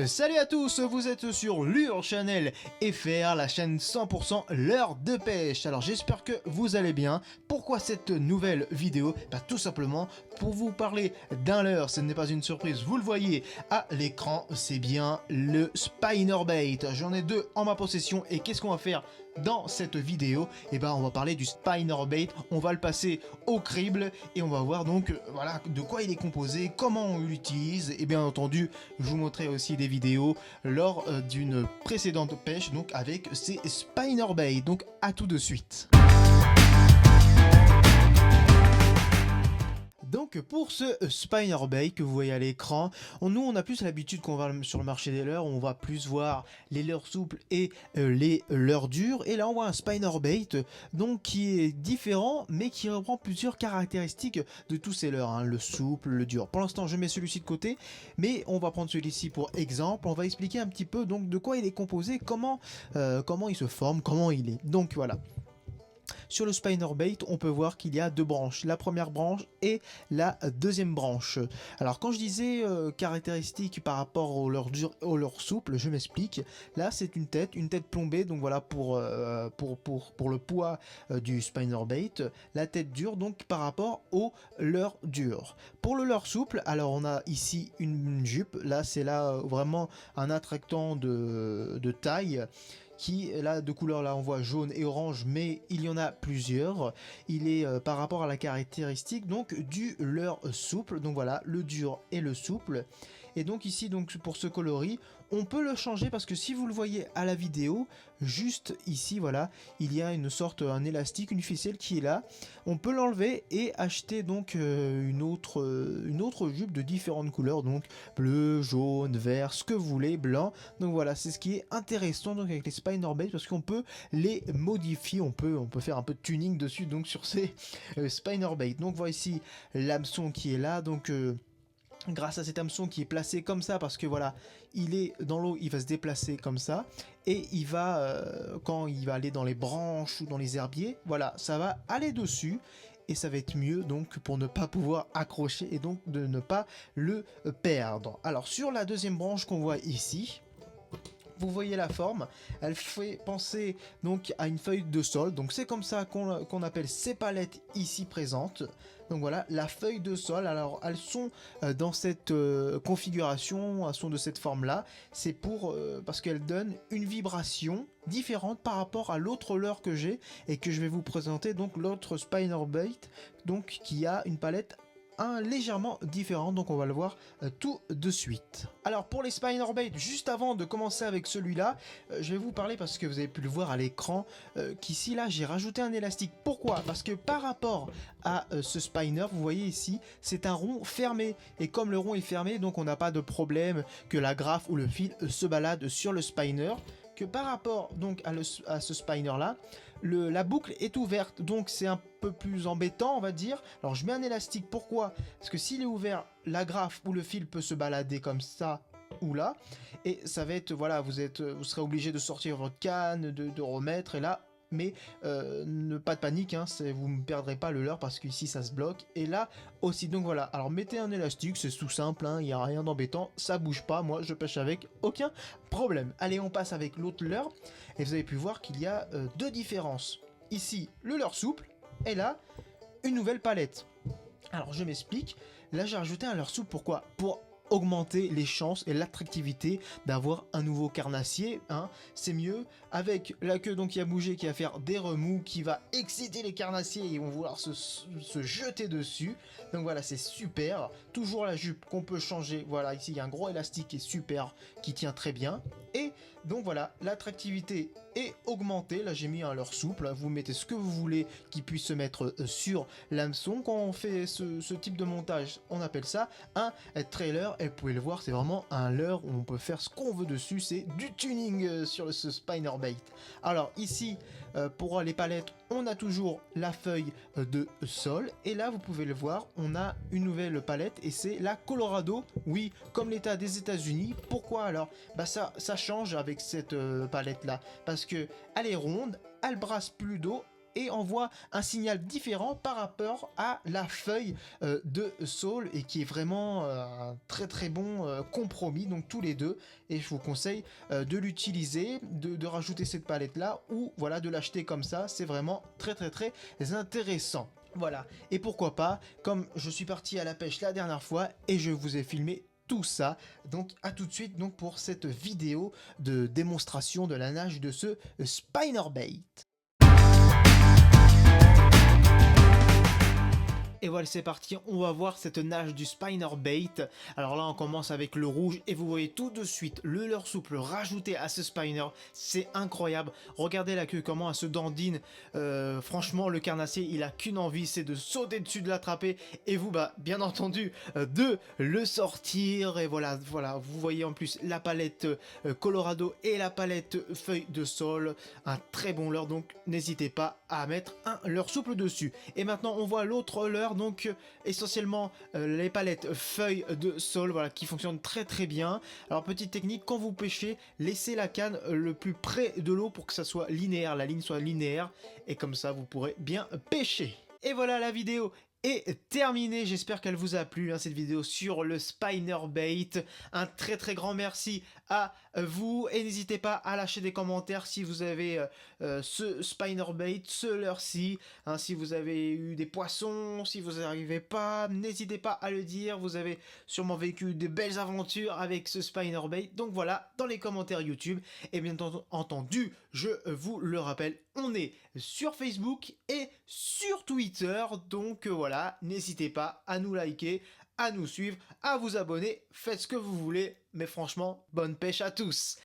Salut à tous, vous êtes sur Lure Channel FR, la chaîne 100% l'heure de pêche. Alors j'espère que vous allez bien. Pourquoi cette nouvelle vidéo? Tout simplement pour vous parler d'un leurre, ce n'est pas une surprise, vous le voyez à l'écran, c'est bien le spinnerbait. J'en ai deux en ma possession et qu'est-ce qu'on va faire dans cette vidéo? On va parler du spinnerbait, on va le passer au crible et on va voir donc voilà de quoi il est composé, comment on l'utilise et bien entendu je vous montrerai aussi des vidéos lors d'une précédente pêche donc avec ces spinnerbait. Donc à tout de suite. Donc pour ce spinnerbait que vous voyez à l'écran, nous on a plus l'habitude qu'on va sur le marché des leurres, on va plus voir les leurres souples et les leurres dures. Et là on voit un spinnerbait donc qui est différent mais qui reprend plusieurs caractéristiques de tous ces leurres, hein, le souple, le dur. Pour l'instant je mets celui-ci de côté, mais on va prendre celui-ci pour exemple. On va expliquer un petit peu donc de quoi il est composé, comment il se forme, comment il est. Donc voilà. Sur le spinnerbait, on peut voir qu'il y a deux branches, la première branche et la deuxième branche. Alors quand je disais caractéristiques par rapport aux leurres dures et aux leurres souples, je m'explique. Là c'est une tête plombée, donc voilà pour le poids du spinnerbait. La tête dure donc par rapport aux leurres dures. Pour le leurre souple, alors on a ici une jupe, là c'est vraiment un attractant de taille, qui est là de couleur, là on voit jaune et orange, mais il y en a plusieurs. Il est par rapport à la caractéristique donc du leurre souple, donc voilà le dur et le souple. Et donc ici donc pour ce coloris on peut le changer parce que si vous le voyez à la vidéo, juste ici voilà il y a un élastique, une ficelle qui est là. On peut l'enlever et acheter donc une autre jupe de différentes couleurs, donc bleu, jaune, vert, ce que vous voulez, blanc. Donc voilà, c'est ce qui est intéressant donc avec les spinnerbait parce qu'on peut les modifier, on peut faire un peu de tuning dessus donc sur ces spinnerbait. Donc voilà ici l'hameçon qui est là, donc grâce à cet hameçon qui est placé comme ça parce que voilà il est dans l'eau, il va se déplacer comme ça et il va quand il va aller dans les branches ou dans les herbiers, voilà ça va aller dessus et ça va être mieux donc pour ne pas pouvoir accrocher et donc de ne pas le perdre. Alors sur la deuxième branche qu'on voit ici, vous voyez la forme, elle fait penser donc à une feuille de sol, donc c'est comme ça qu'on appelle ces palettes ici présentes. Donc voilà, la feuille de sol, alors elles sont dans cette configuration, elles sont de cette forme là, c'est parce qu'elles donnent une vibration différente par rapport à l'autre leurre que j'ai et que je vais vous présenter, donc l'autre spinnerbait, donc qui a une palette légèrement différent, donc on va le voir tout de suite. Alors pour les spinnerbait, juste avant de commencer avec celui-là, je vais vous parler parce que vous avez pu le voir à l'écran qu'ici là j'ai rajouté un élastique. Pourquoi? Parce que par rapport à ce spinner, vous voyez ici c'est un rond fermé et comme le rond est fermé, donc on n'a pas de problème que la graffe ou le fil se balade sur le spinner, que par rapport donc à ce spinner là, la boucle est ouverte, donc c'est un peu plus embêtant on va dire. Alors je mets un élastique, pourquoi? Parce que s'il est ouvert, la graffe ou le fil peut se balader comme ça ou là, et ça va être, voilà, vous serez obligé de sortir votre canne, de remettre, et là mais pas de panique, hein, vous ne perdrez pas le leurre parce qu'ici ça se bloque et là aussi. Donc voilà, alors mettez un élastique, c'est tout simple, il n'y a rien d'embêtant, ça bouge pas, moi je pêche avec aucun problème. Allez, on passe avec l'autre leurre et vous avez pu voir qu'il y a deux différences. Ici le leurre souple et là une nouvelle palette. Alors je m'explique, là j'ai rajouté un leurre souple, pourquoi? Pour augmenter les chances et l'attractivité d'avoir un nouveau carnassier, hein. C'est mieux avec la queue donc qui a bougé, qui va faire des remous, qui va exciter les carnassiers et ils vont vouloir se jeter dessus. Donc voilà, c'est super. Toujours la jupe qu'on peut changer, voilà, ici il y a un gros élastique qui est super, qui tient très bien. Et donc voilà, l'attractivité est augmentée. Là j'ai mis un leurre souple, vous mettez ce que vous voulez qui puisse se mettre sur l'hameçon. Quand on fait ce type de montage, on appelle ça un trailer. Et vous pouvez le voir, c'est vraiment un leurre où on peut faire ce qu'on veut dessus, c'est du tuning sur ce spinnerbait. Alors ici pour les palettes, on a toujours la feuille de sol et là vous pouvez le voir, on a une nouvelle palette et c'est la Colorado, oui, comme l'état des États-Unis. Pourquoi alors? Ça change avec cette palette là parce que elle est ronde, elle brasse plus d'eau et envoie un signal différent par rapport à la feuille de Saul et qui est vraiment un très très bon compromis, donc tous les deux, et je vous conseille de l'utiliser, de rajouter cette palette là ou voilà de l'acheter comme ça, c'est vraiment très très très intéressant. Voilà, et pourquoi pas, comme je suis parti à la pêche la dernière fois et je vous ai filmé tout ça, donc à tout de suite donc pour cette vidéo de démonstration de la nage de ce spinnerbait. Et voilà, c'est parti, on va voir cette nage du spinnerbait. Alors là, on commence avec le rouge et vous voyez tout de suite le leurre souple rajouté à ce spinner. C'est incroyable. Regardez la queue, comment elle se dandine. Franchement, le carnassier, il a qu'une envie, c'est de sauter dessus, de l'attraper. Et vous, bah, bien entendu, de le sortir. Et voilà, vous voyez en plus la palette Colorado et la palette feuille de sol. Un très bon leurre, donc n'hésitez pas à mettre un leurre souple dessus. Et maintenant, on voit l'autre leurre. Donc essentiellement les palettes feuilles de sol, voilà, qui fonctionnent très très bien. Alors petite technique, quand vous pêchez, laissez la canne le plus près de l'eau pour que ça soit linéaire, la ligne soit linéaire, et comme ça vous pourrez bien pêcher. Et voilà, la vidéo est terminée, j'espère qu'elle vous a plu, hein, cette vidéo sur le spinnerbait. Un très très grand merci à vous et n'hésitez pas à lâcher des commentaires si vous avez ce spinnerbait, ce leurre-ci, hein, si vous avez eu des poissons, si vous n'arrivez pas, n'hésitez pas à le dire, vous avez sûrement vécu de belles aventures avec ce spinnerbait, donc voilà, dans les commentaires YouTube. Et bien entendu, je vous le rappelle, on est sur Facebook et sur Twitter, donc voilà, n'hésitez pas à nous liker, à nous suivre, à vous abonner, faites ce que vous voulez, mais franchement, bonne pêche à tous.